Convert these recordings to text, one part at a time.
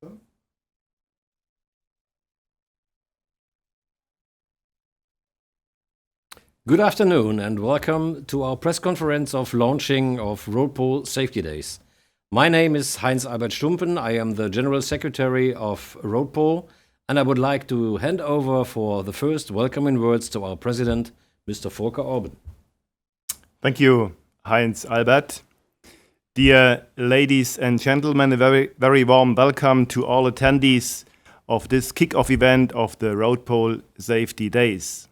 Good afternoon and welcome to our press conference of launching of Roadpol Safety Days. My name is Heinz Albert Stumpen. I am the General Secretary of Roadpol, and I would like to hand over for the first welcoming words to our President, Mr. Volker Orban. Thank you, Heinz Albert. Dear ladies and gentlemen, a very, very warm welcome to all attendees of this kick-off event of the Roadpol Safety Days.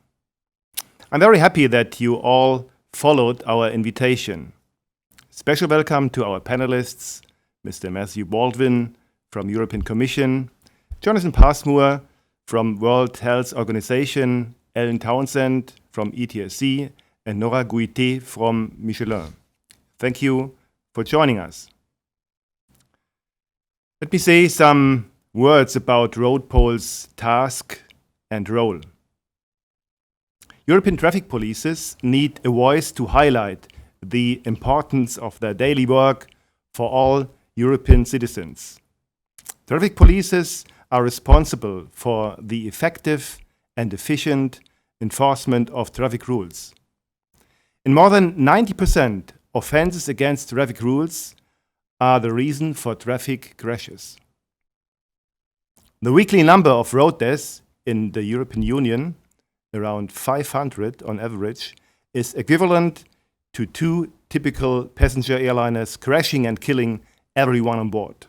I'm very happy that you all followed our invitation. Special welcome to our panelists, Mr. Matthew Baldwin from European Commission, Jonathan Passmore from World Health Organization, Ellen Townsend from ETSC, and Nora Guité from Michelin. Thank you for joining us. Let me say some words about Roadpol's task and role. European traffic polices need a voice to highlight the importance of their daily work for all European citizens. Traffic polices are responsible for the effective and efficient enforcement of traffic rules. In more than 90%, offenses against traffic rules are the reason for traffic crashes. The weekly number of road deaths in the European Union, around 500 on average, is equivalent to 2 typical passenger airliners crashing and killing everyone on board.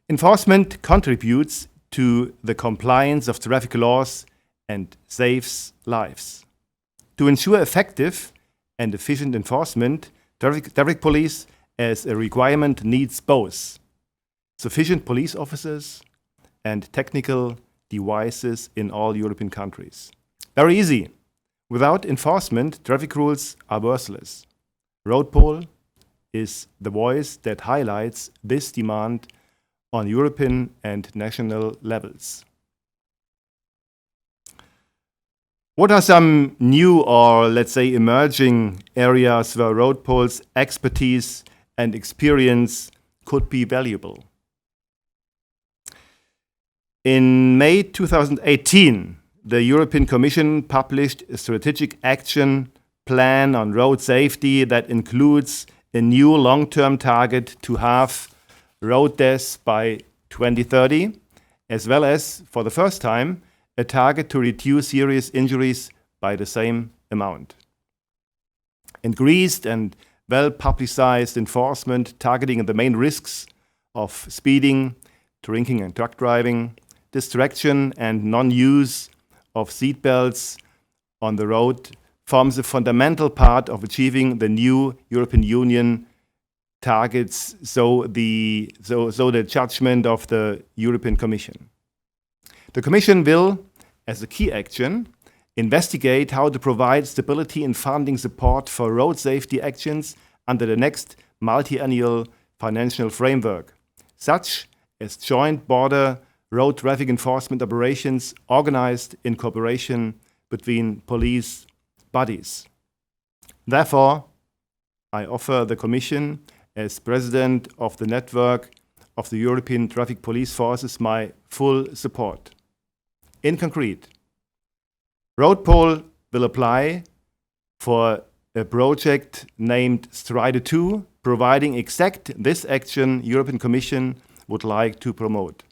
Enforcement contributes to the compliance of traffic laws and saves lives. To ensure effective and efficient enforcement, traffic police as a requirement needs both sufficient police officers and technical devices in all European countries. Very easy. Without enforcement, traffic rules are worthless. Roadpol is the voice that highlights this demand on European and national levels. What are some new or, let's say, emerging areas where Roadpol's expertise and experience could be valuable? In May 2018, the European Commission published a strategic action plan on road safety that includes a new long-term target to halve road deaths by 2030, as well as, for the first time, a target to reduce serious injuries by the same amount. Increased and well-publicized enforcement targeting the main risks of speeding, drinking and drug driving, distraction and non-use of seatbelts on the road forms a fundamental part of achieving the new European Union targets, so the judgment of the European Commission. The Commission will, as a key action, investigate how to provide stability and funding support for road safety actions under the next multi-annual financial framework, such as joint border road traffic enforcement operations organized in cooperation between police bodies. Therefore, I offer the Commission, as President of the network of the European Traffic Police Forces, my full support. In concrete, Roadpol will apply for a project named Strider 2, providing exact this action European Commission would like to promote.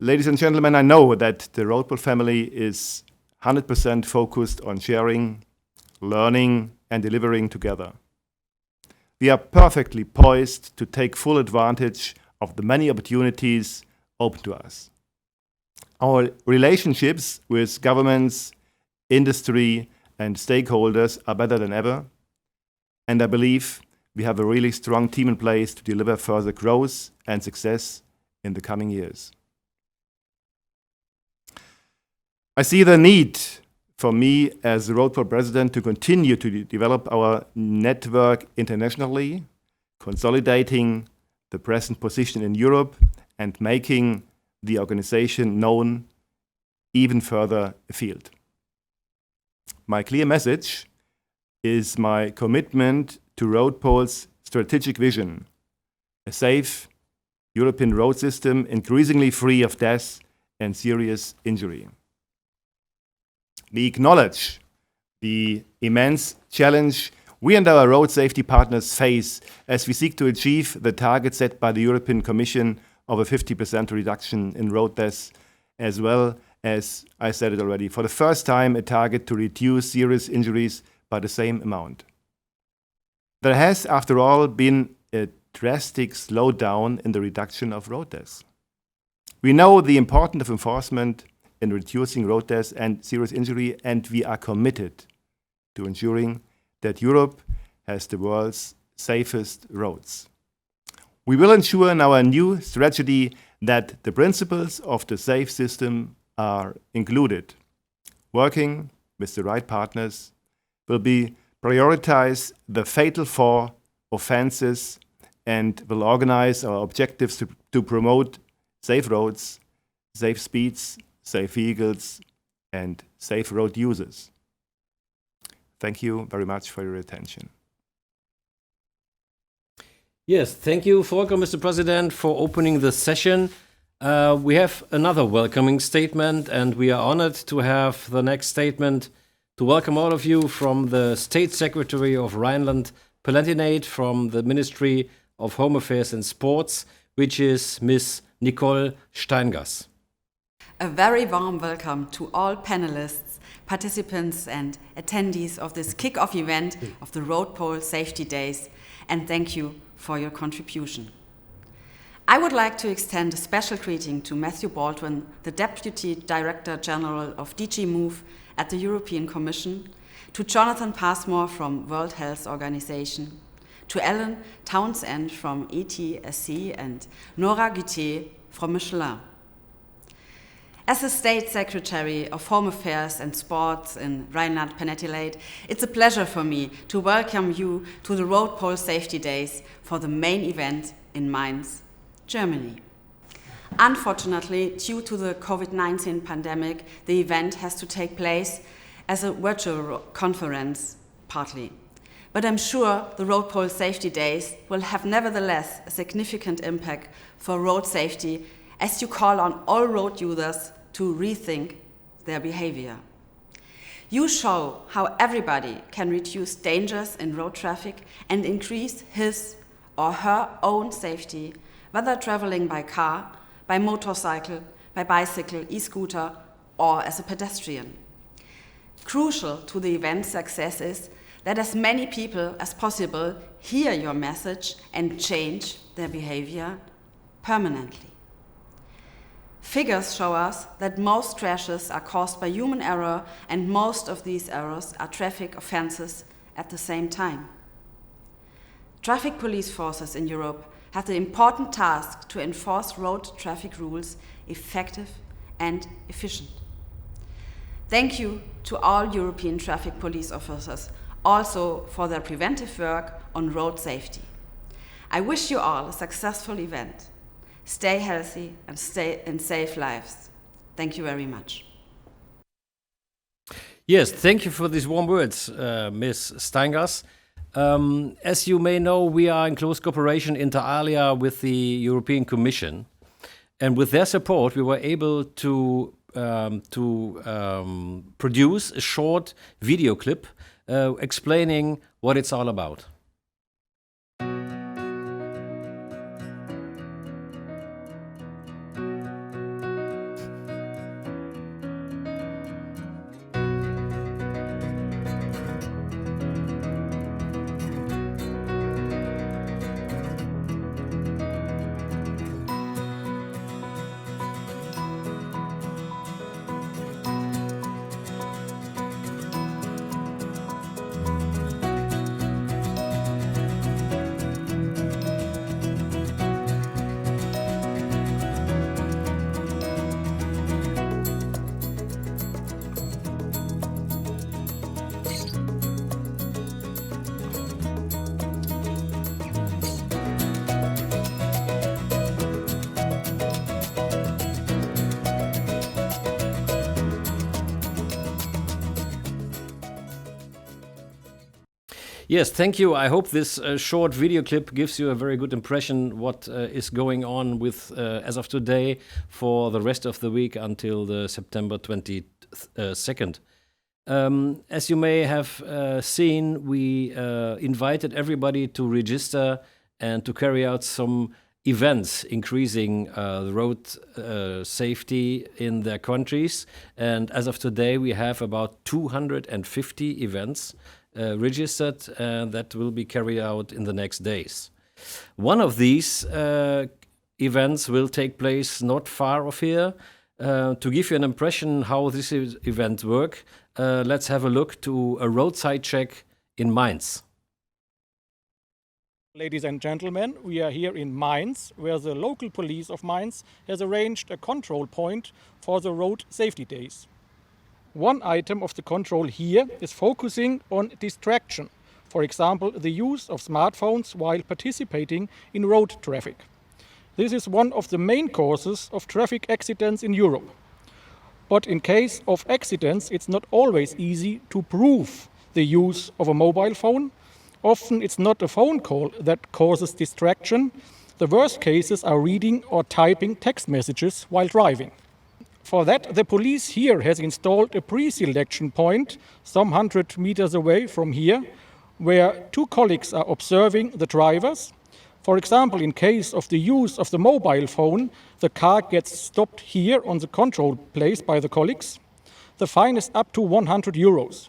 Ladies and gentlemen, I know that the Roadpol family is 100% focused on sharing, learning, and delivering together. We are perfectly poised to take full advantage of the many opportunities open to us. Our relationships with governments, industry, and stakeholders are better than ever, and I believe we have a really strong team in place to deliver further growth and success in the coming years. I see the need for me as the Roadpol president to continue to develop our network internationally, consolidating the present position in Europe and making the organization known even further afield. My clear message is my commitment to Roadpol's strategic vision, a safe European road system increasingly free of death and serious injury. We acknowledge the immense challenge we and our road safety partners face as we seek to achieve the target set by the European Commission of a 50% reduction in road deaths, as well as, I said it already, for the first time a target to reduce serious injuries by the same amount. There has, after all, been a drastic slowdown in the reduction of road deaths. We know the importance of enforcement in reducing road deaths and serious injury, and we are committed to ensuring that Europe has the world's safest roads. We will ensure in our new strategy that the principles of the safe system are included. Working with the right partners will be prioritize the fatal 4 offenses and will organize our objectives to promote safe roads, safe speeds, safe vehicles, and safe road users. Thank you very much for your attention. Yes, thank you, Volker, Mr. President, for opening the session. We have another welcoming statement, and we are honored to have the next statement to welcome all of you from the State Secretary of Rhineland-Palatinate from the Ministry of Home Affairs and Sports, which is Ms. Nicole Steingass. A very warm welcome to all panelists, participants and attendees of this kick-off event of the Roadpol Safety Days, and thank you for your contribution. I would like to extend a special greeting to Matthew Baldwin, the Deputy Director General of DG Move at the European Commission, to Jonathan Passmore from World Health Organization, to Ellen Townsend from ETSC and Nora Guité from Michelin. As the State Secretary of Home Affairs and Sports in Rhineland-Palatinate, it's a pleasure for me to welcome you to the Roadpol Safety Days for the main event in Mainz, Germany. Unfortunately, due to the COVID-19 pandemic, the event has to take place as a virtual conference, partly. But I'm sure the Roadpol Safety Days will have nevertheless a significant impact for road safety as you call on all road users to rethink their behavior. You show how everybody can reduce dangers in road traffic and increase his or her own safety, whether traveling by car, by motorcycle, by bicycle, e-scooter, or as a pedestrian. Crucial to the event's success is that as many people as possible hear your message and change their behavior permanently. Figures show us that most crashes are caused by human error, and most of these errors are traffic offenses at the same time. Traffic police forces in Europe have the important task to enforce road traffic rules effective and efficient. Thank you to all European traffic police officers also for their preventive work on road safety. I wish you all a successful event. Stay healthy and stay in safe lives. Thank you very much. Yes, thank you for these warm words, Ms. Steingass. As you may know, we are in close cooperation inter alia with the European Commission, and with their support, we were able to produce a short video clip explaining what it's all about. Yes, thank you. I hope this short video clip gives you a very good impression what is going on with as of today for the rest of the week until the September 22nd. As you may have seen, we invited everybody to register and to carry out some events increasing the road safety in their countries. And as of today, we have about 250 events registered that will be carried out in the next days. One of these events will take place not far off here. To give you an impression how this event works, let's have a look to a roadside check in Mainz. Ladies and gentlemen, we are here in Mainz, where the local police of Mainz has arranged a control point for the road safety days. One item of the control here is focusing on distraction, for example, the use of smartphones while participating in road traffic. This is one of the main causes of traffic accidents in Europe. But in case of accidents, it's not always easy to prove the use of a mobile phone. Often it's not a phone call that causes distraction. The worst cases are reading or typing text messages while driving. For that, the police here has installed a pre-selection point some 100 meters away from here, where two colleagues are observing the drivers. For example, in case of the use of the mobile phone, the car gets stopped here on the control place by the colleagues. The fine is up to 100 euros.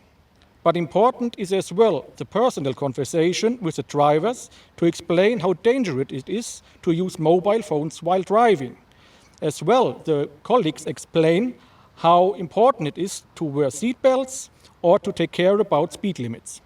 But important is as well the personal conversation with the drivers to explain how dangerous it is to use mobile phones while driving. As well, the colleagues explain how important it is to wear seatbelts or to take care about speed limits.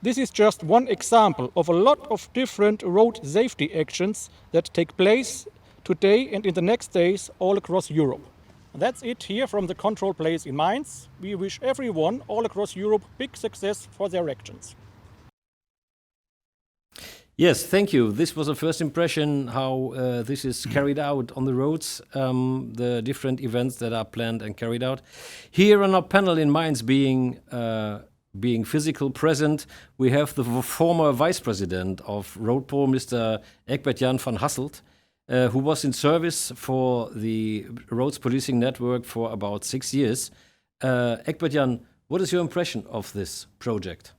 This is just one example of a lot of different road safety actions that take place today and in the next days all across Europe. That's it here from the control place in Mainz. We wish everyone all across Europe big success for their actions. Yes, thank you. This was a first impression how this is carried out on the roads, the different events that are planned and carried out. Here on our panel in Mainz being physical present, we have the former vice president of Roadpol, Mr. Egbert-Jan van Hasselt, who was in service for the roads policing network for about 6 years. Egbert-Jan, what is your impression of this project?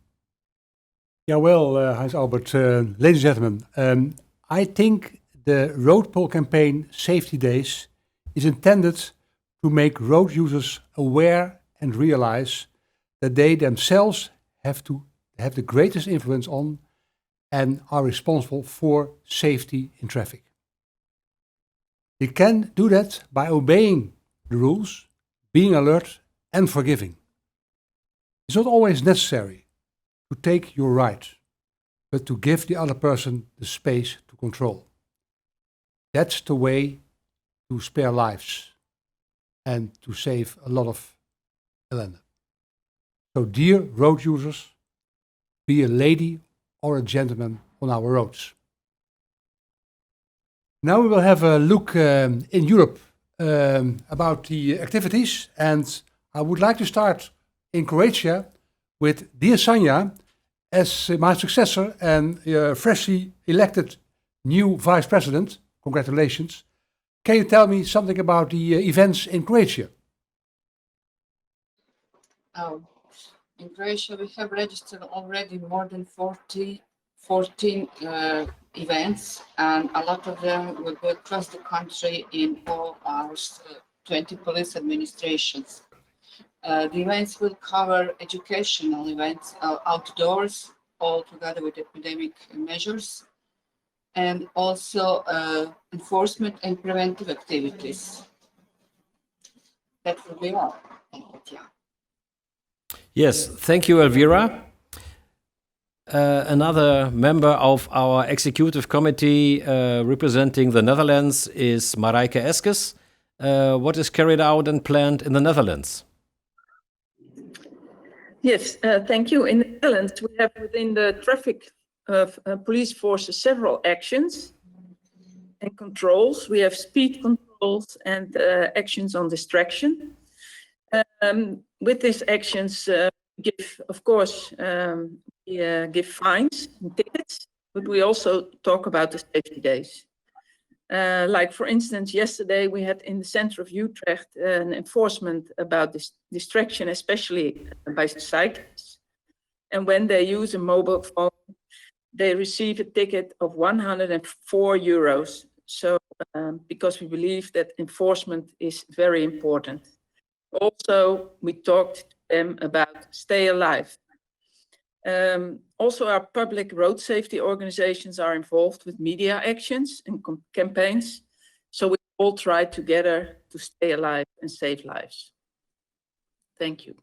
Yeah, well, Hans Albert, ladies and gentlemen, I think the Roadpol campaign Safety Days is intended to make road users aware and realize that they themselves have to have the greatest influence on and are responsible for safety in traffic. They can do that by obeying the rules, being alert and forgiving. It's not always necessary to take your right, but to give the other person the space to control. That's the way to spare lives and to save a lot of ellende. So dear road users, be a lady or a gentleman on our roads. Now we will have a look in Europe about the activities, and I would like to start in Croatia with dear Sanja as my successor and freshly elected new vice president. Congratulations. Can you tell me something about the events in Croatia? In Croatia, we have registered already more than 14 events, and a lot of them will go across the country in all our 20 police administrations. The events will cover educational events outdoors, all together with epidemic measures, and also enforcement and preventive activities. That will be all. Yes, thank you, Elvira. Another member of our executive committee representing the Netherlands is Marijke Eskes. What is carried out and planned in the Netherlands? Yes, thank you. In the Netherlands, we have within the traffic police forces several actions and controls. We have speed controls and actions on distraction. With these actions, give, of course, give fines and tickets, but we also talk about the safety days. Like for instance, yesterday we had in the center of Utrecht an enforcement about this distraction, especially by cyclists. And when they use a mobile phone, they receive a ticket of 104 euros. So because we believe that enforcement is very important. Also, we talked to them about stay alive. Also, our public road safety organizations are involved with media actions and campaigns. So we all try together to stay alive and save lives. Thank you.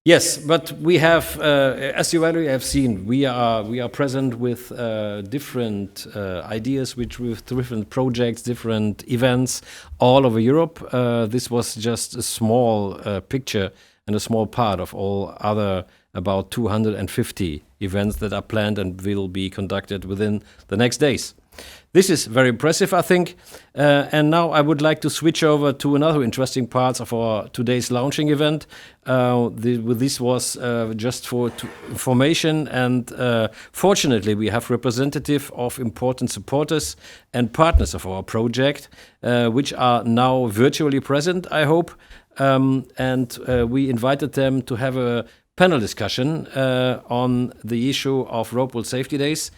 Yes, but we have, as you already have seen, we are present with different ideas, with different projects, different events all over Europe. This was just a small picture and a small part of all other about 250 events that are planned and will be conducted within the next days. This is very impressive, I think. And now I would like to switch over to another interesting part of our today's launching event. This was just for information, and fortunately we have representative of important supporters and partners of our project, which are now virtually present, I hope. And we invited them to have a panel discussion on the issue of Roadpol Safety Days.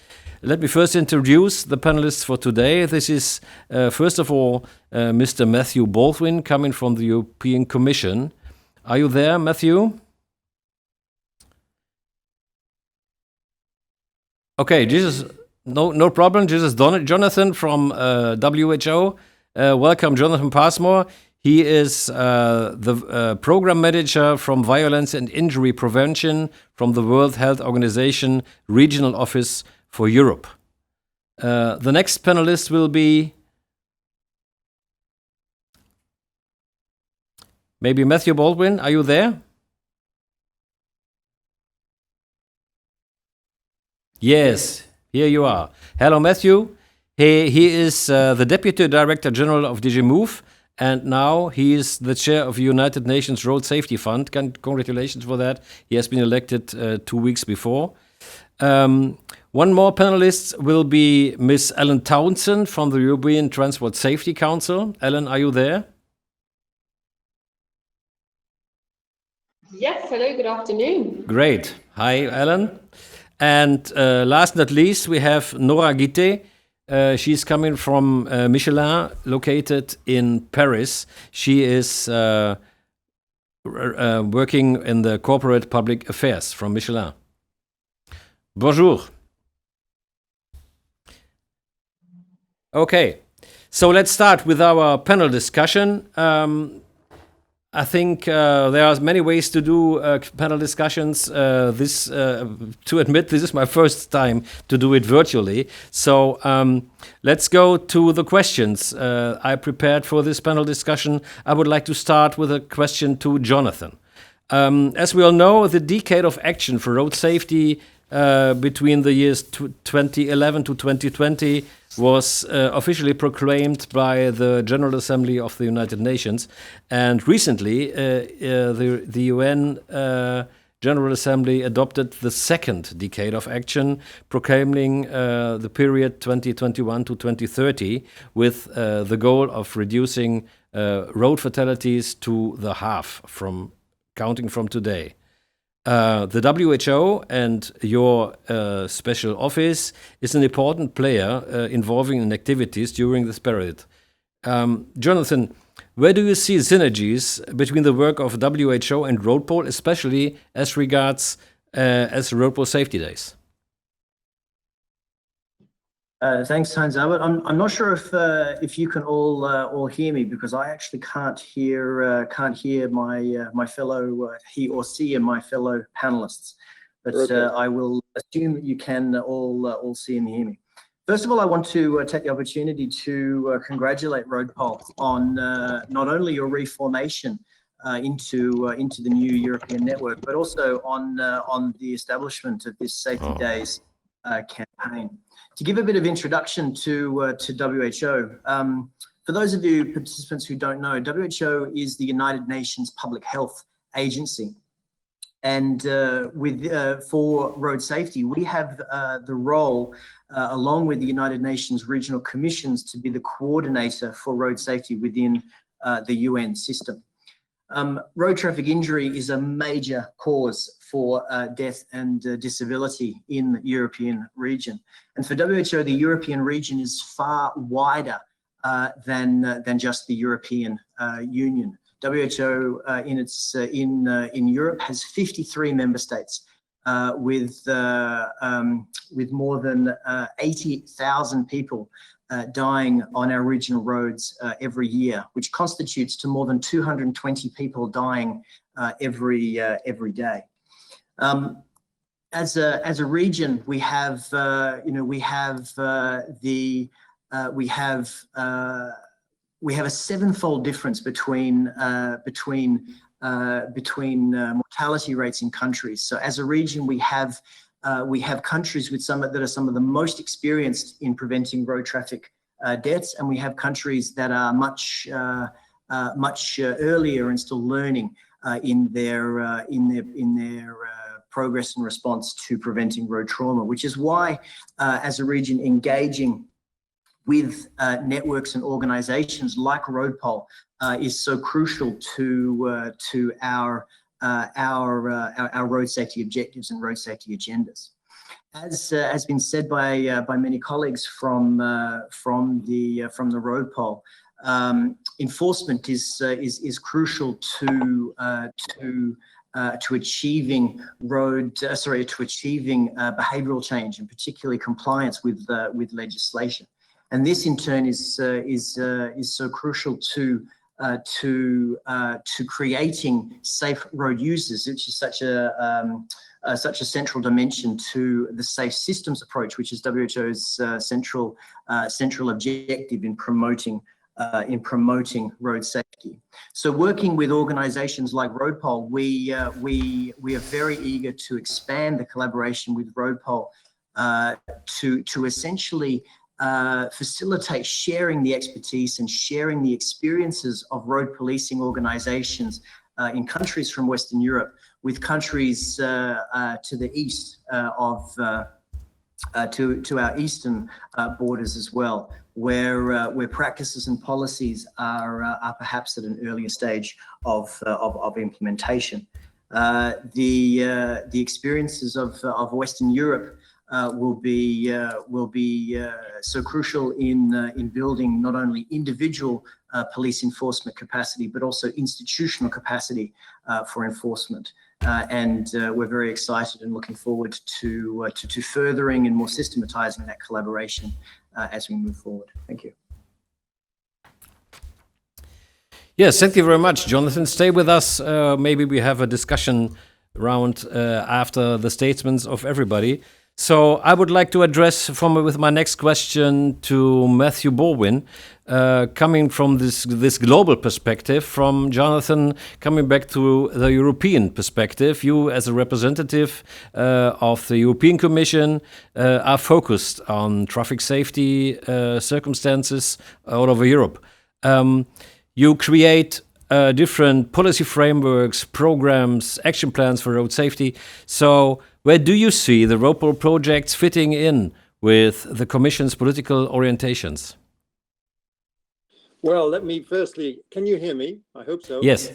Let me first introduce the panelists for today. This is, first of all, Mr. Matthew Baldwin, coming from the European Commission. Are you there, Matthew? Okay, no problem. This is Jonathan from WHO. Welcome, Jonathan Passmore. He is the program manager from Violence and Injury Prevention from the World Health Organization Regional Office for Europe. The next panelist will be maybe Matthew Baldwin. Are you there? Yes, here you are. Hello, Matthew. He is the Deputy Director General of DG Move, and now he is the chair of the United Nations Road Safety Fund. Congratulations for that. He has been elected 2 weeks before. One more panelist will be Miss Ellen Townsend from the European Transport Safety Council. Ellen, are you there? Yes, hello, good afternoon. Great. Hi, Ellen. And last but not least, we have Nora Guité. She's coming from Michelin, located in Paris. She is working in the corporate public affairs from Michelin. Bonjour. Okay, so let's start with our panel discussion. I think there are many ways to do panel discussions. To admit, this is my first time to do it virtually. So let's go to the questions I prepared for this panel discussion. I would like to start with a question to Jonathan. As we all know, the decade of action for road safety between the years 2011 to 2020 was officially proclaimed by the General Assembly of the United Nations. And recently, the UN General Assembly adopted the second decade of action, proclaiming the period 2021 to 2030 with the goal of reducing road fatalities to the half counting from today. The WHO and your special office is an important player involving in activities during this period. Jonathan, where do you see synergies between the work of WHO and Roadpol, especially as regards Roadpol Safety Days? Thanks, Heinz Albert. I'm not sure if you can all hear me, because I actually can't hear my fellow he or she and my fellow panelists. But okay. I will assume that you can all see and hear me. First of all, I want to take the opportunity to congratulate Roadpol on not only your reformation into the new European network, but also on the establishment of this Safety Days campaign. To give a bit of introduction to WHO, for those of you participants who don't know, WHO is the United Nations Public Health Agency. And for road safety, we have the role, along with the United Nations regional commissions, to be the coordinator for road safety within the UN system. Road traffic injury is a major cause for death and disability in the European region. And for WHO, the European region is far wider than just the European Union. WHO in Europe has 53 member states with more than 80,000 people dying on our regional roads every year, which constitutes to more than 220 people dying every day. As a region, we have we have a sevenfold difference between mortality rates in countries. So as a region, we have countries with some of the most experienced in preventing road traffic deaths, and we have countries that are much earlier and still learning in their progress and response to preventing road trauma, which is why, as a region, engaging with networks and organizations like Roadpol is so crucial to our road safety objectives and road safety agendas. As has been said by many colleagues from the Roadpol, enforcement is crucial to achieving behavioural change, and particularly compliance with legislation. And this, in turn, is so crucial to creating safe road users, which is such a central dimension to the safe systems approach, which is WHO's central objective in promoting road safety. So, working with organisations like Roadpol, we are very eager to expand the collaboration with Roadpol to essentially facilitate sharing the expertise and sharing the experiences of road policing organizations in countries from Western Europe with countries to the east to our eastern borders as well, where practices and policies are perhaps at an earlier stage of implementation. The experiences of Western Europe will be so crucial in building not only individual police enforcement capacity, but also institutional capacity for enforcement. And we're very excited and looking forward to furthering and more systematizing that collaboration as we move forward. Thank you. Yes, thank you very much, Jonathan. Stay with us. Maybe we have a discussion round after the statements of everybody. So I would like to address with my next question to Matthew Baldwin, coming from this global perspective, from Jonathan coming back to the European perspective. You, as a representative of the European Commission, are focused on traffic safety circumstances all over Europe. You create different policy frameworks, programs, action plans for road safety. So where do you see the Roadpol projects fitting in with the Commission's political orientations? Well, let me firstly, can you hear me? I hope so. Yes.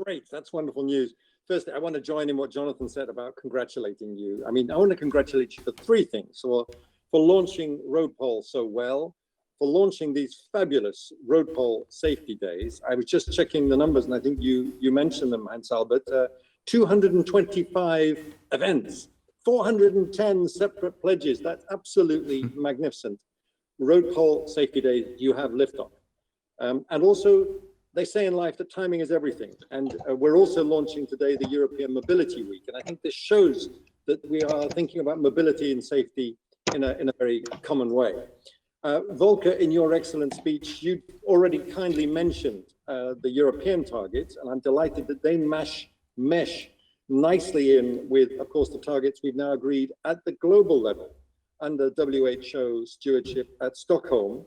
Great, that's wonderful news. Firstly, I want to join in what Jonathan said about congratulating you. I mean, I want to congratulate you for three things. For launching Roadpol so well, for launching these fabulous Roadpol safety days. I was just checking the numbers, and I think you mentioned them, Hans Albert. 225 events, 410 separate pledges. That's absolutely magnificent. Roadpol Safety Days, you have liftoff. And also, they say in life that timing is everything. And we're also launching today the European Mobility Week. And I think this shows that we are thinking about mobility and safety in a very common way. Volker, in your excellent speech, you already kindly mentioned the European targets, and I'm delighted that they mesh nicely in with, of course, the targets we've now agreed at the global level under WHO stewardship at Stockholm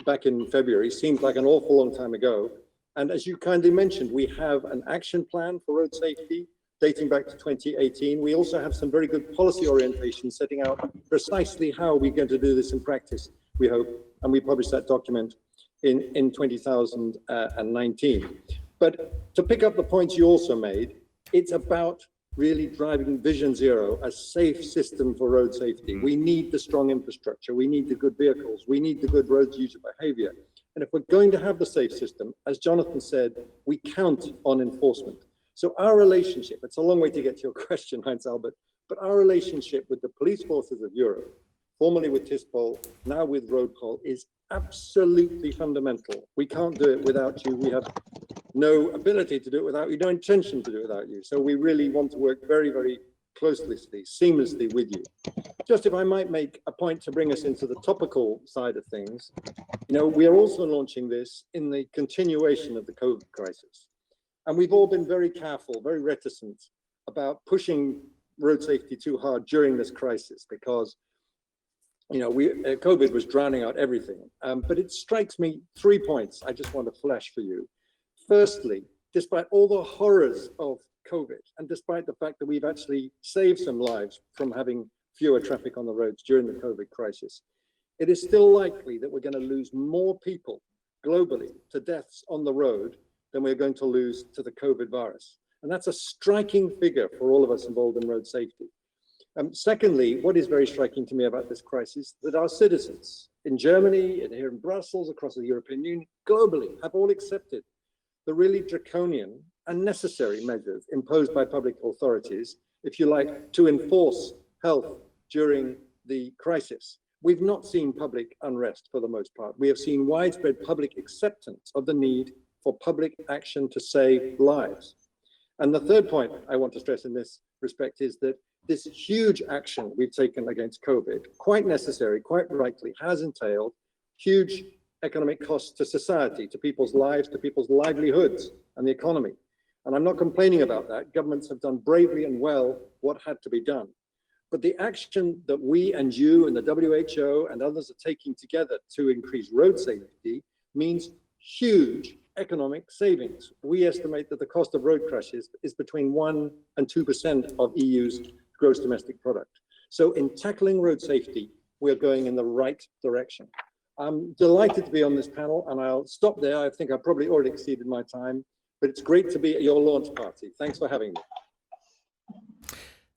back in February. Seems like an awful long time ago. And as you kindly mentioned, we have an action plan for road safety dating back to 2018. We also have some very good policy orientation setting out precisely how we're going to do this in practice, we hope. And we published that document in 2019. But to pick up the points you also made, it's about really driving Vision Zero, a safe system for road safety. We need the strong infrastructure. We need the good vehicles. We need the good road user behavior. And if we're going to have the safe system, as Jonathan said, we count on enforcement. So our relationship, it's a long way to get to your question, Heinz Albert, but our relationship with the police forces of Europe, formerly with TISPOL, now with Roadpol, is absolutely fundamental. We can't do it without you. We have no ability to do it without you, no intention to do it without you. So we really want to work very, very closely, seamlessly with you. Just if I might make a point to bring us into the topical side of things, you know, we are also launching this in the continuation of the COVID crisis. And we've all been very careful, very reticent about pushing road safety too hard during this crisis because, you know, COVID was drowning out everything. But it strikes me 3 points I just want to flash for you. Firstly, despite all the horrors of COVID, and despite the fact that we've actually saved some lives from having fewer traffic on the roads during the COVID crisis, it is still likely that we're going to lose more people globally to deaths on the road than we're going to lose to the COVID virus. And that's a striking figure for all of us involved in road safety. Secondly, what is very striking to me about this crisis, that our citizens in Germany and here in Brussels, across the European Union, globally, have all accepted the really draconian and necessary measures imposed by public authorities, if you like, to enforce health during the crisis. We've not seen public unrest for the most part. We have seen widespread public acceptance of the need for public action to save lives. And the third point I want to stress in this respect is that this huge action we've taken against COVID, quite necessary, quite rightly, has entailed huge economic costs to society, to people's lives, to people's livelihoods and the economy. And I'm not complaining about that. Governments have done bravely and well what had to be done. But the action that we and you and the WHO and others are taking together to increase road safety means huge economic savings. We estimate that the cost of road crashes is between 1% and 2% of EU's gross domestic product. So in tackling road safety, we're going in the right direction. I'm delighted to be on this panel, and I'll stop there. I think I've probably already exceeded my time, but it's great to be at your launch party. Thanks for having me.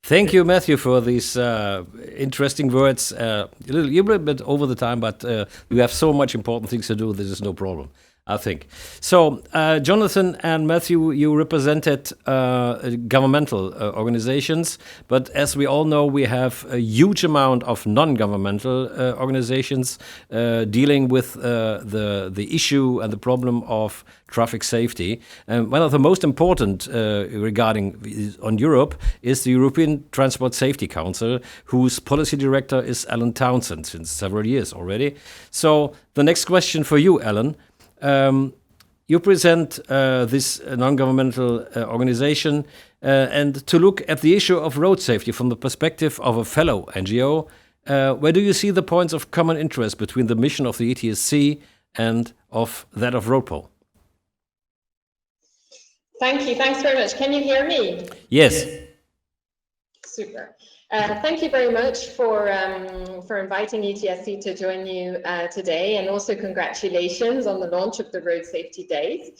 Thank you, Matthew, for these interesting words. You're a little bit over the time, but you have so much important things to do. This is no problem, I think. So, Jonathan and Matthew, you represented governmental organizations, but as we all know, we have a huge amount of non-governmental organizations dealing with the issue and the problem of traffic safety. One of the most important regarding on Europe is the European Transport Safety Council, whose policy director is Alan Townsend since several years already. So, the next question for you, Alan. You present this non-governmental organization and to look at the issue of road safety from the perspective of a fellow NGO, where do you see the points of common interest between the mission of the ETSC and of that of Roadpol? Thank you. Thanks very much. Can you hear me? Yes. Super. Thank you very much for inviting ETSC to join you today, and also congratulations on the launch of the Road Safety Days.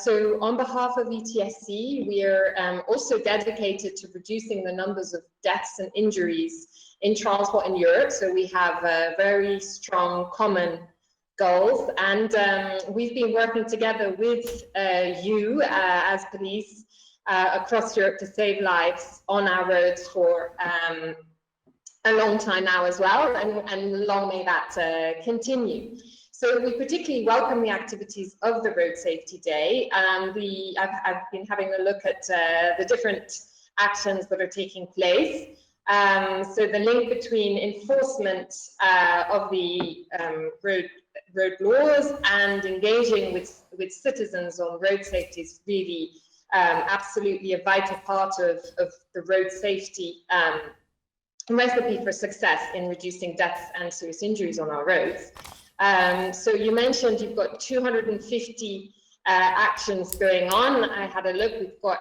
So on behalf of ETSC, we are also dedicated to reducing the numbers of deaths and injuries in transport in Europe. So we have very strong common goals, and we've been working together with you as police across Europe to save lives on our roads for a long time now as well, and long may that continue. So we particularly welcome the activities of the Road Safety Day. I've been having a look at the different actions that are taking place. So the link between enforcement of the road laws and engaging with citizens on road safety is really absolutely a vital part of the road safety recipe for success in reducing deaths and serious injuries on our roads. So you mentioned you've got 250 actions going on. I had a look. We've got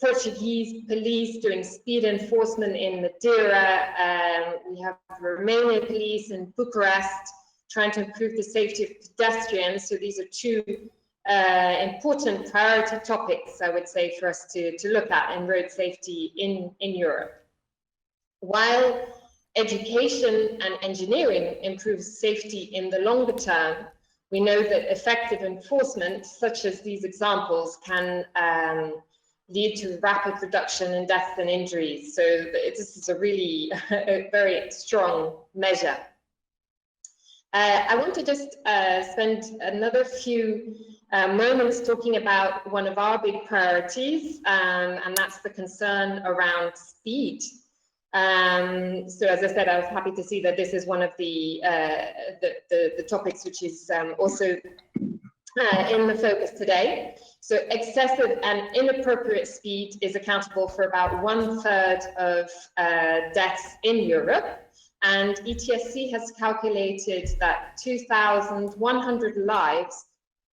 Portuguese police doing speed enforcement in Madeira. We have Romanian police in Bucharest trying to improve the safety of pedestrians. So these are two important priority topics, I would say, for us to look at in road safety in Europe. While education and engineering improves safety in the longer term, we know that effective enforcement, such as these examples, can lead to rapid reduction in deaths and injuries. So this is a really a very strong measure. I want to just spend another few moments talking about one of our big priorities, and that's the concern around speed. So as I said, I was happy to see that this is one of the topics which is also in the focus today. So excessive and inappropriate speed is accountable for about 1/3 of deaths in Europe. And ETSC has calculated that 2,100 lives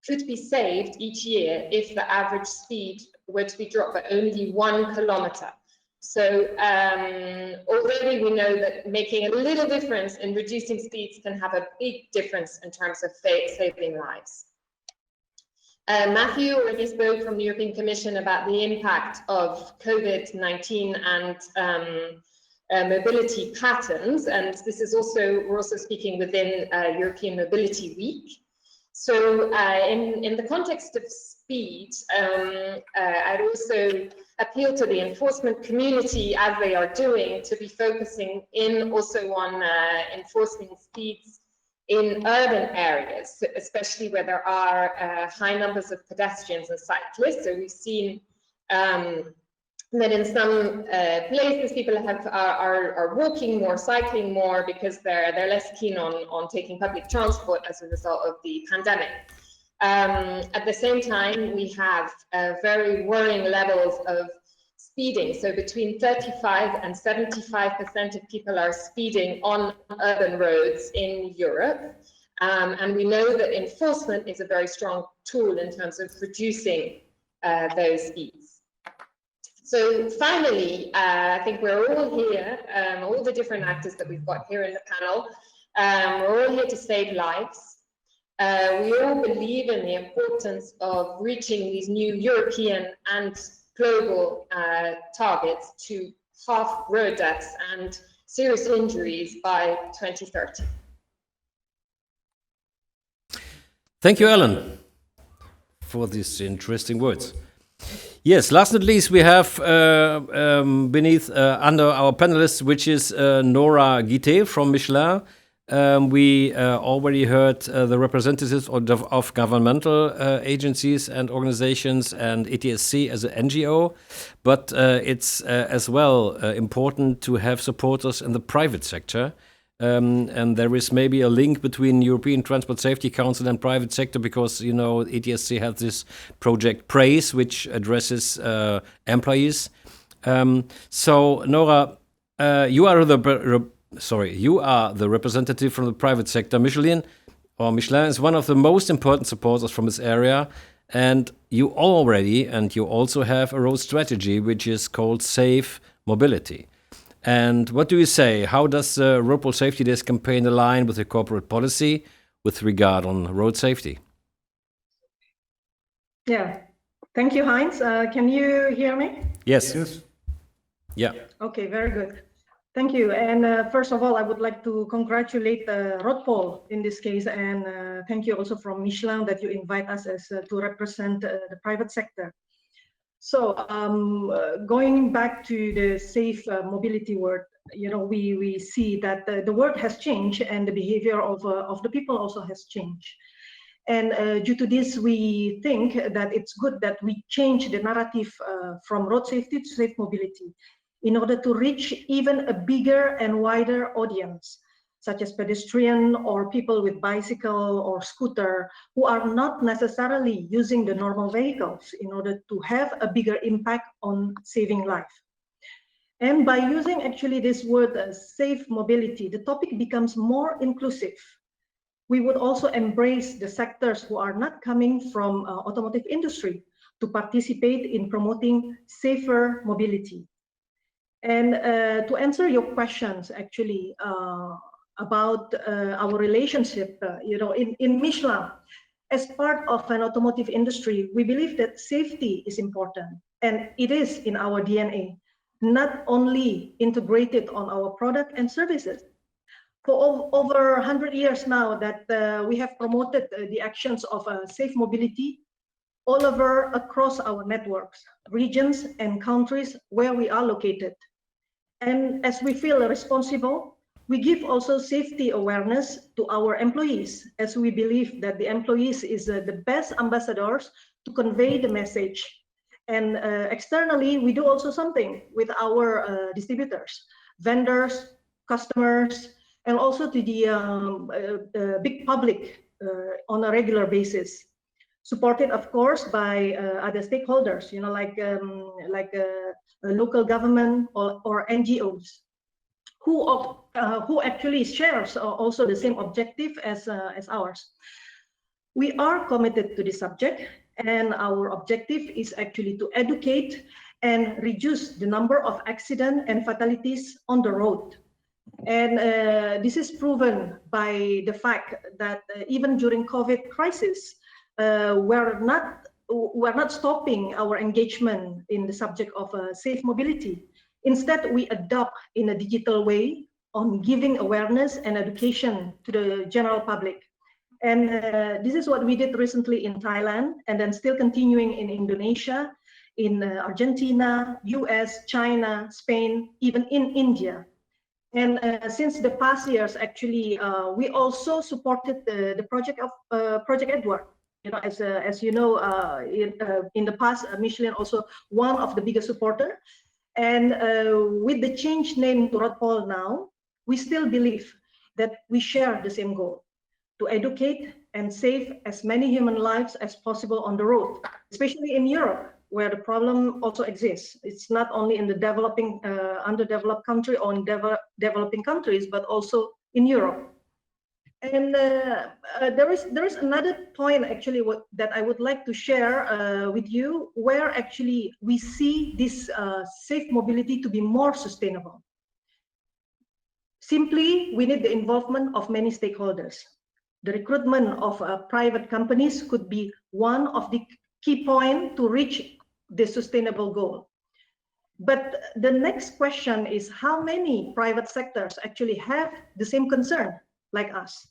could be saved each year if the average speed were to be dropped by only 1 kilometer. So already we know that making a little difference in reducing speeds can have a big difference in terms of saving lives. Matthew already spoke from the European Commission about the impact of COVID-19 and mobility patterns, and this is also, we're also speaking within European Mobility Week. So in the context of speed, I'd also appeal to the enforcement community, as they are doing, to be focusing in also on enforcing speeds in urban areas, especially where there are high numbers of pedestrians and cyclists. So we've seen that in some places people are walking more, cycling more, because they're less keen on taking public transport as a result of the pandemic. At the same time, we have very worrying levels of speeding. So between 35 and 75% of people are speeding on urban roads in Europe. And we know that enforcement is a very strong tool in terms of reducing those speeds. So finally, I think we're all here, all the different actors that we've got here in the panel, we're all here to save lives. We all believe in the importance of reaching these new European and global targets to halve road deaths and serious injuries by 2030. Thank you, Ellen, for these interesting words. Yes, last but not least, we have beneath under our panelists, which is Nora Guité from Michelin. We already heard the representatives of governmental agencies and organizations and ETSC as an NGO, but it's as well important to have supporters in the private sector. And there is maybe a link between European Transport Safety Council and private sector, because, you know, ETSC has this project PRAISE, which addresses employees. So, Nora, you are the representative from the private sector. Michelin is one of the most important supporters from this area, and you also have a road strategy which is called Safe Mobility. And what do you say? How does the Roadpol Safety Days campaign align with the corporate policy with regard on road safety? Yeah, thank you, Heinz. Can you hear me? Yes. Yeah. Okay, very good. Thank you. And first of all, I would like to congratulate Roadpol in this case, and thank you also from Michelin that you invite us as to represent the private sector. So going back to the safe mobility word, you know, we see that the word has changed and the behavior of the people also has changed. And due to this, we think that it's good that we change the narrative from road safety to safe mobility in order to reach even a bigger and wider audience, such as pedestrian or people with bicycle or scooter who are not necessarily using the normal vehicles in order to have a bigger impact on saving life. And by using actually this word safe mobility, the topic becomes more inclusive. we would also embrace the sectors who are not coming from automotive industry to participate in promoting safer mobility. And to answer your questions, actually, about our relationship, in Michelin, as part of an automotive industry, we believe that safety is important, and it is in our DNA, not only integrated on our product and services. For over 100 years now that we have promoted the actions of safe mobility all over across our networks, regions, and countries where we are located. And as we feel responsible, we give also safety awareness to our employees, as we believe that the employees is the best ambassadors to convey the message. And externally, we do also something with our distributors, vendors, customers, and also to the big public on a regular basis. Supported, of course, by other stakeholders, like local government or NGOs, who actually shares also the same objective as ours. We are committed to this subject, and our objective is actually to educate and reduce the number of accidents and fatalities on the road. And this is proven by the fact that even during COVID crisis, we're not stopping our engagement in the subject of safe mobility. Instead, we adopt in a digital way on giving awareness and education to the general public. And this is what we did recently in Thailand, and then still continuing in Indonesia, in Argentina, US, China, Spain, even in India. And since the past years, actually, we also supported the project of Project Edward. As you know, in the past, Michelin also one of the biggest supporter. And with the change name to Roadpol now, we still believe that we share the same goal, to educate and save as many human lives as possible on the road, especially in Europe, where the problem also exists. It's not only in the developing, underdeveloped country or in developing countries, but also in Europe. And there is another point actually that I would like to share with you, where actually we see this safe mobility to be more sustainable. Simply, we need the involvement of many stakeholders. The recruitment of private companies could be one of the key points to reach the sustainable goal. But the next question is how many private sectors actually have the same concern like us,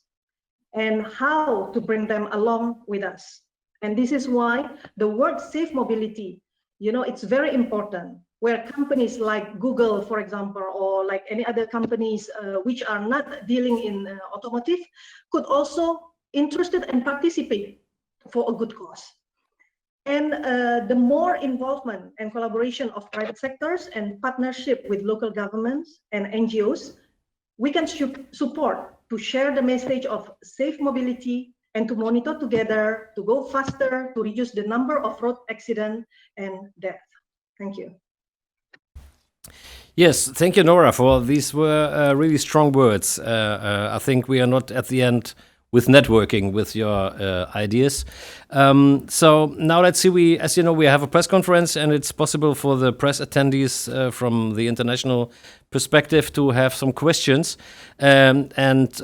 and how to bring them along with us. And this is why the word safe mobility, it's very important, where companies like Google, for example, or like any other companies which are not dealing in automotive could also interested and participate for a good cause. And the more involvement and collaboration of private sectors and partnership with local governments and NGOs, we can support to share the message of safe mobility and to monitor together, to go faster, to reduce the number of road accidents and death. Thank you. Yes, thank you, Nora, for these were really strong words. I think we are not at the end with networking with your ideas. So now let's see, as you know, we have a press conference, and it's possible for the press attendees from the international perspective to have some questions. And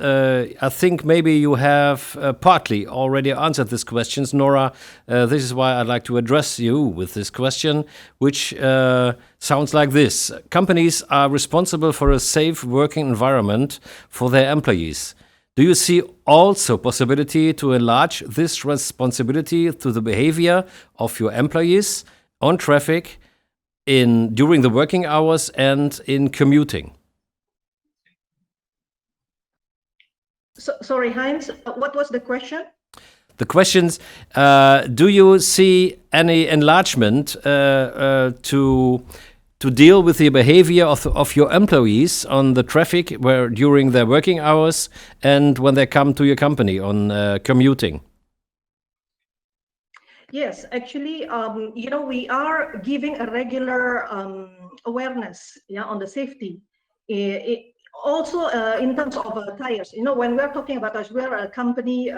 I think maybe you have partly already answered these questions, Nora. This is why I'd like to address you with this question, which sounds like this. Companies are responsible for a safe working environment for their employees. Do you see also possibility to enlarge this responsibility to the behavior of your employees on traffic during the working hours and in commuting? Sorry, Heinz, what was the question? The questions, do you see any enlargement to deal with the behavior of your employees on the traffic during their working hours and when they come to your company on commuting? Yes, actually, we are giving a regular awareness on the safety Also, in terms of tires, when we're talking about tires, we're a company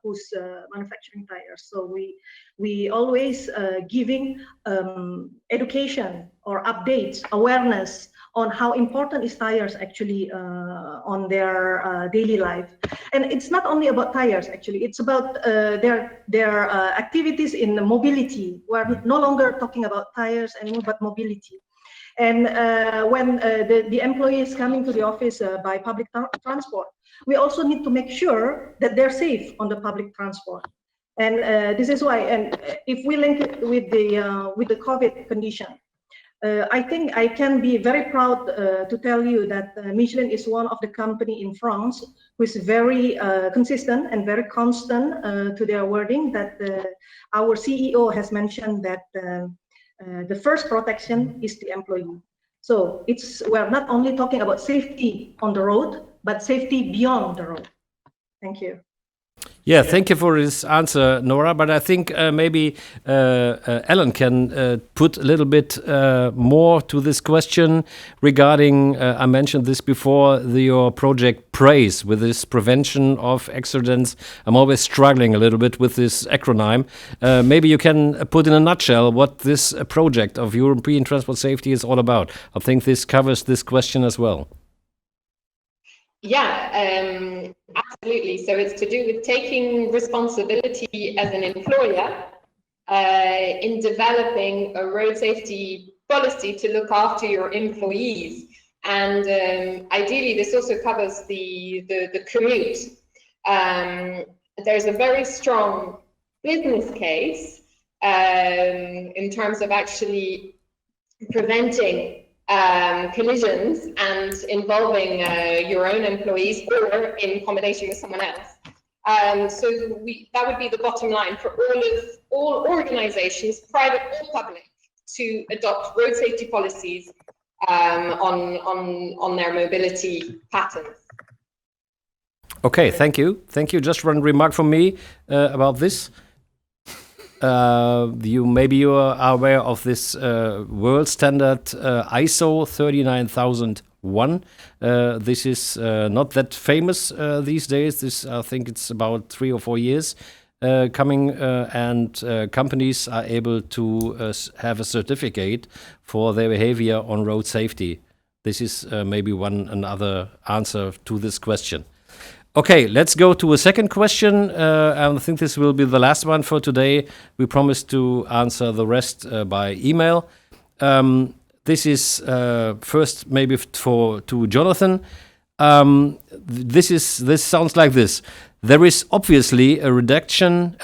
who's manufacturing tires. So we always giving education or updates, awareness on how important is tires actually on their daily life. And it's not only about tires, actually, it's about their activities in mobility. We're no longer talking about tires anymore, but mobility. And when the employee is coming to the office by public transport, we also need to make sure that they're safe on the public transport. And this is why, and if we link it with the COVID condition, I think I can be very proud to tell you that Michelin is one of the company in France who is very consistent and very constant to their wording that our CEO has mentioned that the first protection is the employee. So we're not only talking about safety on the road, but safety beyond the road. Thank you. Yeah, thank you for this answer, Nora. But I think maybe Alan can put a little bit more to this question regarding, I mentioned this before, your project PRAISE with this prevention of accidents. I'm always struggling a little bit with this acronym. Maybe you can put in a nutshell what this project of European transport safety is all about. I think this covers this question as well. Yeah, absolutely. So it's to do with taking responsibility as an employer in developing a road safety policy to look after your employees. And ideally, this also covers the commute. There's a very strong business case in terms of actually preventing collisions and involving your own employees or in combination with someone else. So that would be the bottom line for all organizations, private or public, to adopt road safety policies on their mobility patterns. Okay, thank you. Thank you. Just one remark from me about this. Maybe you are aware of this world standard ISO 39001. This is not that famous these days. I think it's about 3 or 4 years coming, and companies are able to have a certificate for their behavior on road safety. This is maybe another answer to this question. Okay, let's go to a second question. I think this will be the last one for today. We promised to answer the rest by email. This is first maybe to Jonathan. This sounds like this. There is obviously a relation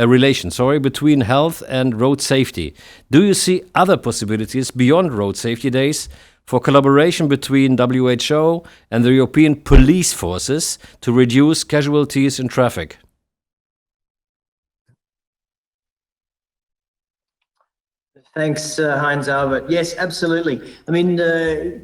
between health and road safety. Do you see other possibilities beyond road safety days for collaboration between WHO and the European police forces to reduce casualties in traffic? Thanks, Heinz Albert. Yes, absolutely. I mean,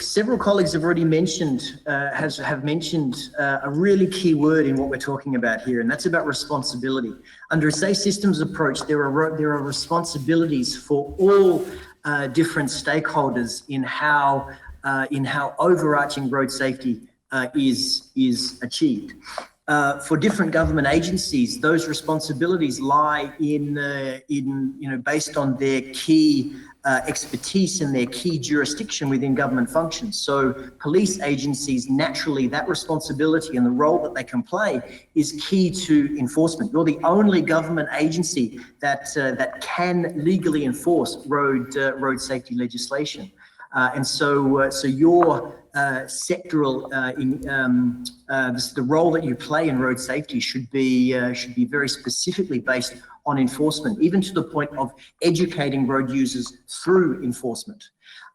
several colleagues have already mentioned, have mentioned a really key word in what we're talking about here, and that's about responsibility. Under a safe systems approach, there are responsibilities for all different stakeholders in how overarching road safety is achieved. For different government agencies, those responsibilities lie in based on their key expertise and their key jurisdiction within government functions. So police agencies, naturally, that responsibility and the role that they can play is key to enforcement. You're the only government agency that can legally enforce road safety legislation. And so your sectoral, the role that you play in road safety should be very specifically based on enforcement, even to the point of educating road users through enforcement.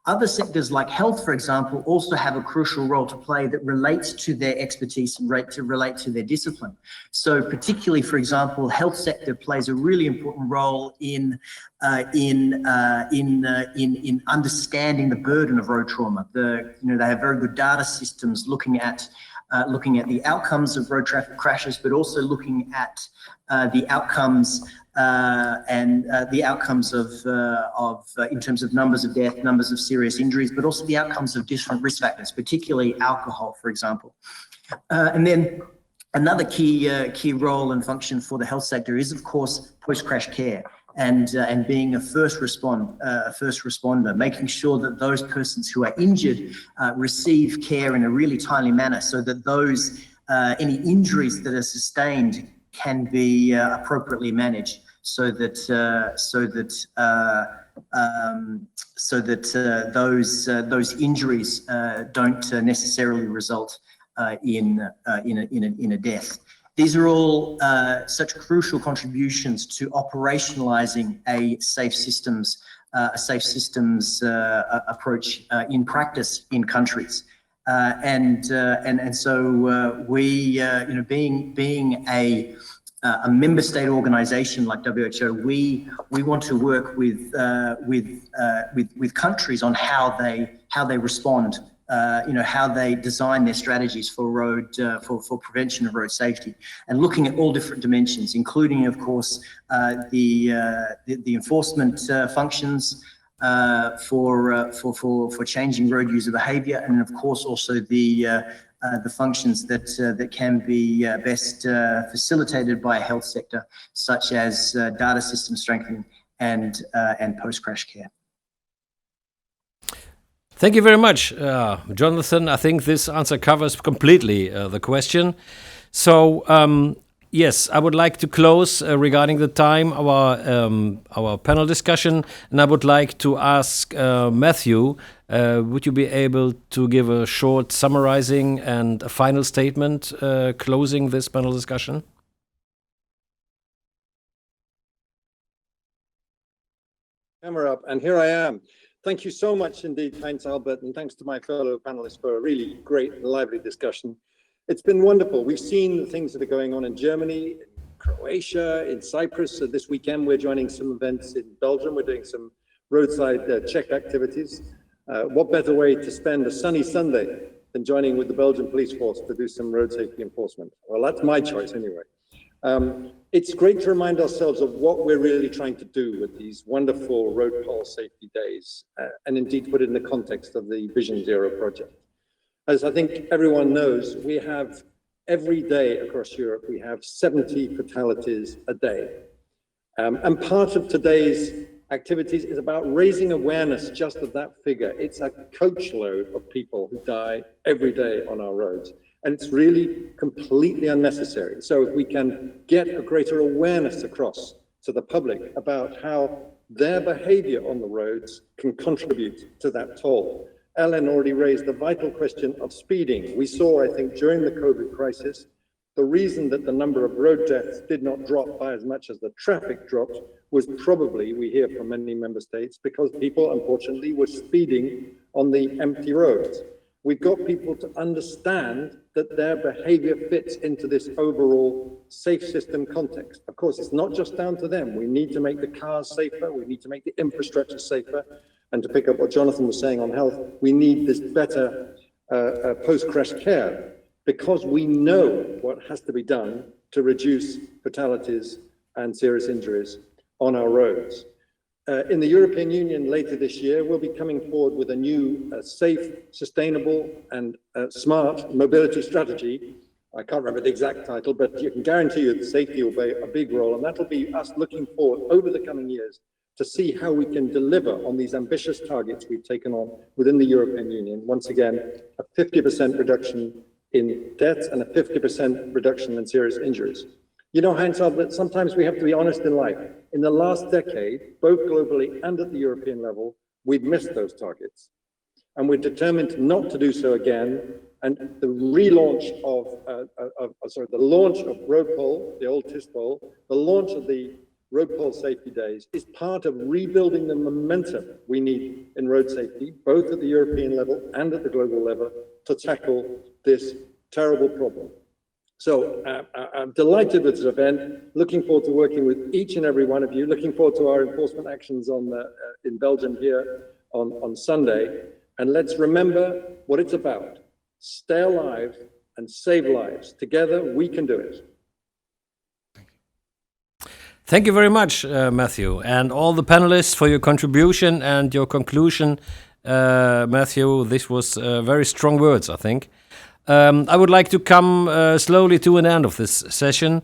Other sectors like health, for example, also have a crucial role to play that relates to their expertise and relate to their discipline. So particularly, for example, health sector plays a really important role in understanding the burden of road trauma. They have very good data systems looking at looking at the outcomes of road traffic crashes, but also looking at the outcomes in terms of numbers of death, numbers of serious injuries, but also the outcomes of different risk factors, particularly alcohol, for example. And then another key role and function for the health sector is, of course, post-crash care and being a first responder, making sure that those persons who are injured receive care in a really timely manner, so that those any injuries that are sustained can be appropriately managed, so that those injuries don't necessarily result in a death. These are all such crucial contributions to operationalizing a safe systems approach in practice in countries. And so we, being a member state organization like WHO, we want to work with countries on how they respond, how they design their strategies for for prevention of road safety, and looking at all different dimensions, including, of course, the enforcement functions for changing road user behaviour, and of course also the functions that can be best facilitated by a health sector, such as data system strengthening and post-crash care. Thank you very much, Jonathan. I think this answer covers completely the question. So, yes, I would like to close regarding the time our panel discussion, and I would like to ask Matthew, would you be able to give a short summarizing and a final statement closing this panel discussion? Camera up, and here I am. Thank you so much indeed, Heinz Albert, and thanks to my fellow panelists for a really great and lively discussion. It's been wonderful. We've seen the things that are going on in Germany, in Croatia, in Cyprus. So this weekend, we're joining some events in Belgium. We're doing some roadside check activities. What better way to spend a sunny Sunday than joining with the Belgian police force to do some road safety enforcement? Well, that's my choice anyway. It's great to remind ourselves of what we're really trying to do with these wonderful Roadpol safety days, and indeed put it in the context of the Vision Zero project. As I think everyone knows, we have every day across Europe, we have 70 fatalities a day. And part of today's activities is about raising awareness just of that figure. It's a coachload of people who die every day on our roads. And it's really completely unnecessary. So if we can get a greater awareness across to the public about how their behavior on the roads can contribute to that toll. Ellen already raised the vital question of speeding. We saw, I think, during the COVID crisis, the reason that the number of road deaths did not drop by as much as the traffic dropped was probably, we hear from many member states, because people, unfortunately, were speeding on the empty roads. We've got people to understand that their behavior fits into this overall safe system context. Of course, it's not just down to them. We need to make the cars safer. We need to make the infrastructure safer. And to pick up what Jonathan was saying on health, we need this better post-crash care, because we know what has to be done to reduce fatalities and serious injuries on our roads. In the European Union later this year, we'll be coming forward with a new safe, sustainable and smart mobility strategy. I can't remember the exact title, but you can guarantee you that safety will play a big role, and that'll be us looking forward over the coming years to see how we can deliver on these ambitious targets we've taken on within the European Union. Once again, a 50% reduction in deaths and a 50% reduction in serious injuries. You know, Heinz Albert, sometimes we have to be honest in life. In the last decade, both globally and at the European level, we've missed those targets. And we're determined not to do so again. And the relaunch the launch of Roadpol, the old TISPOL, the launch of the Roadpol Safety Days is part of rebuilding the momentum we need in road safety, both at the European level and at the global level, to tackle this terrible problem. So I'm delighted with this event, looking forward to working with each and every one of you, looking forward to our enforcement actions in Belgium here on Sunday. And let's remember what it's about. Stay alive and save lives. Together, we can do it. Thank you very much, Matthew, and all the panelists for your contribution and your conclusion. Matthew, this was very strong words, I think. I would like to come slowly to an end of this session.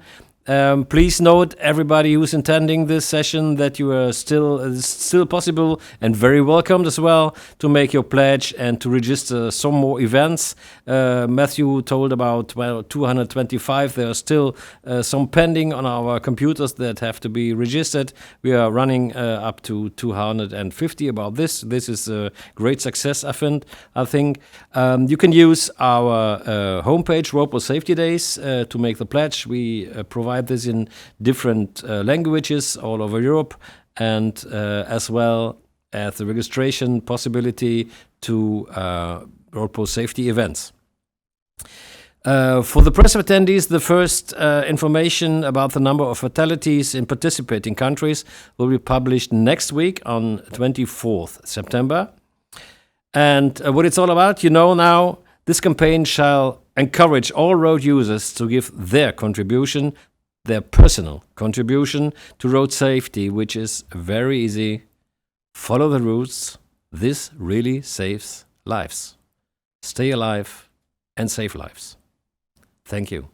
Please note, everybody who's attending this session, that you are still possible and very welcomed as well to make your pledge and to register some more events. Matthew told about 225. There are still some pending on our computers that have to be registered. We are running up to 250 about this. This is a great success, I think. You can use our homepage, Roadpol Safety Days, to make the pledge. We provide this in different languages all over Europe, and as well as the registration possibility to Roadpol safety events. For the press attendees, the first information about the number of fatalities in participating countries will be published next week on 24th September. And what it's all about, you know now, this campaign shall encourage all road users to give their contribution, their personal contribution to road safety, which is very easy. Follow the rules. This really saves lives. Stay alive and save lives. Thank you.